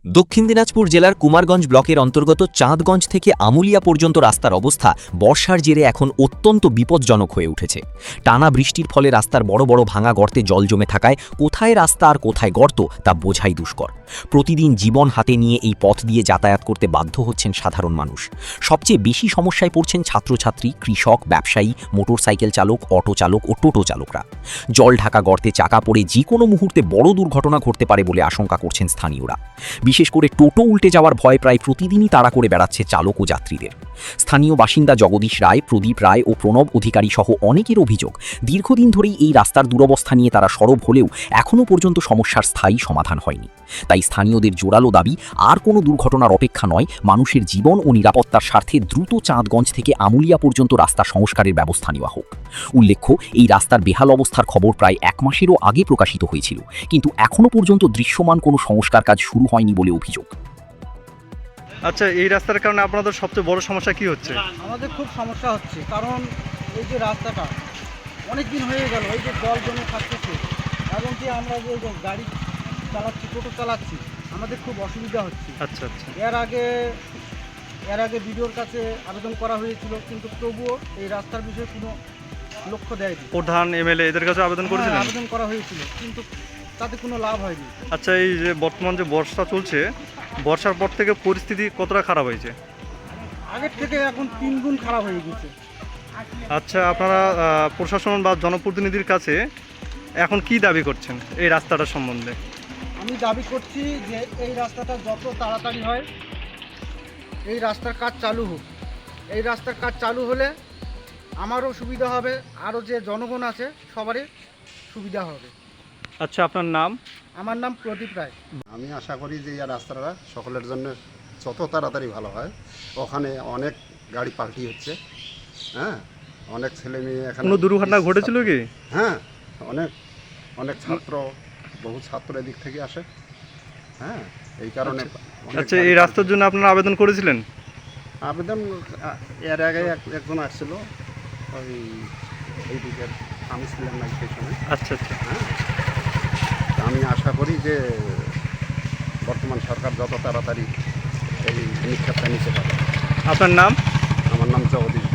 দক্ষিণ দিনাজপুর জেলার কুমারগঞ্জ ব্লকের অন্তর্গত চাঁদগঞ্জ থেকে আমুলিয়া পর্যন্ত রাস্তার অবস্থা বর্ষার জেরে এখন অত্যন্ত বিপজ্জনক হয়ে উঠেছে। টানা বৃষ্টির ফলে রাস্তার বড় বড় ভাঙা গর্তে জল জমে থাকায় কোথায় রাস্তা আর কোথায় গর্ত তা বোঝাই দুষ্কর। প্রতিদিন জীবন হাতে নিয়ে এই পথ দিয়ে যাতায়াত করতে বাধ্য হচ্ছেন সাধারণ মানুষ। সবচেয়ে বেশি সমস্যায় পড়ছেন ছাত্রছাত্রী, কৃষক, ব্যবসায়ী, মোটরসাইকেল চালক, অটো চালক ও টোটো চালকরা। জল ঢাকা গর্তে চাকা পড়ে যে কোনো মুহূর্তে বড় দুর্ঘটনা ঘটতে পারে বলে আশঙ্কা করছেন স্থানীয়রা। বিশেষ করে টোটো উল্টে যাওয়ার ভয় প্রায় প্রতিদিনই তাড়া করে বেড়াচ্ছে চালক ও যাত্রীদের। স্থানীয় বাসিন্দা জগদীশ রায়, প্রদীপ রায় ও প্রণব অধিকারী সহ অনেকের অভিযোগ, দীর্ঘদিন ধরেই এই রাস্তার দুরবস্থা নিয়ে তারা সরব হলেও এখনও পর্যন্ত সমস্যার স্থায়ী সমাধান হয়নি। তাই স্থানীয়দের জোরালো দাবি, আর কোনো দুর্ঘটনার অপেক্ষা নয়, মানুষের জীবন ও নিরাপত্তার স্বার্থে দ্রুত চাঁদগঞ্জ থেকে আমুলিয়া পর্যন্ত রাস্তা সংস্কারের ব্যবস্থা নেওয়া হোক। উল্লেখ্য, এই রাস্তার বেহাল অবস্থার খবর প্রায় 1 মাসেরও আগে প্রকাশিত হয়েছিল, কিন্তু এখনও পর্যন্ত দৃশ্যমান কোনো সংস্কার কাজ শুরু হয়নি বলে অভিযোগ। আচ্ছা, এই রাস্তার কারণে আপনাদের সবচেয়ে বড় সমস্যা কি হচ্ছে? আমাদের খুব সমস্যা হচ্ছে, কারণ এই যে রাস্তাটা অনেক দিন হয়ে গেল, এই যে জল জমে থাকতেছে, এবং কি আমরা যে গাড়ি চালাচ্ছি, টোটো চালাচ্ছি, আমাদের খুব অসুবিধা হচ্ছে। আচ্ছা আচ্ছা। এর আগে বিডিওর কাছে আবেদন করা হয়েছিল, কিন্তু তবুও এই রাস্তার বিষয়ে কোনো লক্ষ্য দেয়নি। প্রধান, এমএলএ এদের কাছে আবেদন করেছিলেন? হ্যাঁ, আবেদন করা হয়েছিল, কিন্তু তাতে কোনো লাভ হয়নি। আচ্ছা, এই যে বর্তমান যে বর্ষা চলছে, বর্ষার পর থেকে পরিস্থিতি কতটা খারাপ হয়েছে? আগের থেকে এখন 3 গুণ খারাপ হয়ে গেছে। আচ্ছা, আপনারা প্রশাসন বা জনপ্রতিনিধির কাছে এখন কি দাবি করছেন এই রাস্তাটার সম্বন্ধে? আমি দাবি করছি যে এই রাস্তাটা যত তাড়াতাড়ি হয় এই রাস্তার কাজ চালু হোক। এই রাস্তার কাজ চালু হলে আমারও সুবিধা হবে, আরও যে জনগণ আছে সবারই সুবিধা হবে। আচ্ছা, আপনার নাম? আমার নাম প্রদীপ রায়। আমি আশা করি যে এই রাস্তাটা সকলের জন্য যত তাড়াতাড়ি ভালো হয়। ওখানে অনেক গাড়ি পাল্টি হচ্ছে, হ্যাঁ, অনেক ছেলে মেয়ে এখানে। কোনো দুর্ঘটনা ঘটেছিল কি? হ্যাঁ, অনেক অনেক ছাত্র, বহু ছাত্র এদিক থেকে আসে, হ্যাঁ, এই কারণে। আচ্ছা, এই রাস্তার জন্য আপনারা আবেদন করেছিলেন? আবেদন এর আগে একজন আসছিল, ওই এইদিকের, আমি ছিলাম না সেই সময়। আচ্ছা আচ্ছা। হ্যাঁ, আমি আশা করি যে বর্তমান সরকার যত তাড়াতাড়ি এই নিক্ষেপটা নিতে পারে। আপনার নাম? আমার নাম জগদীশ।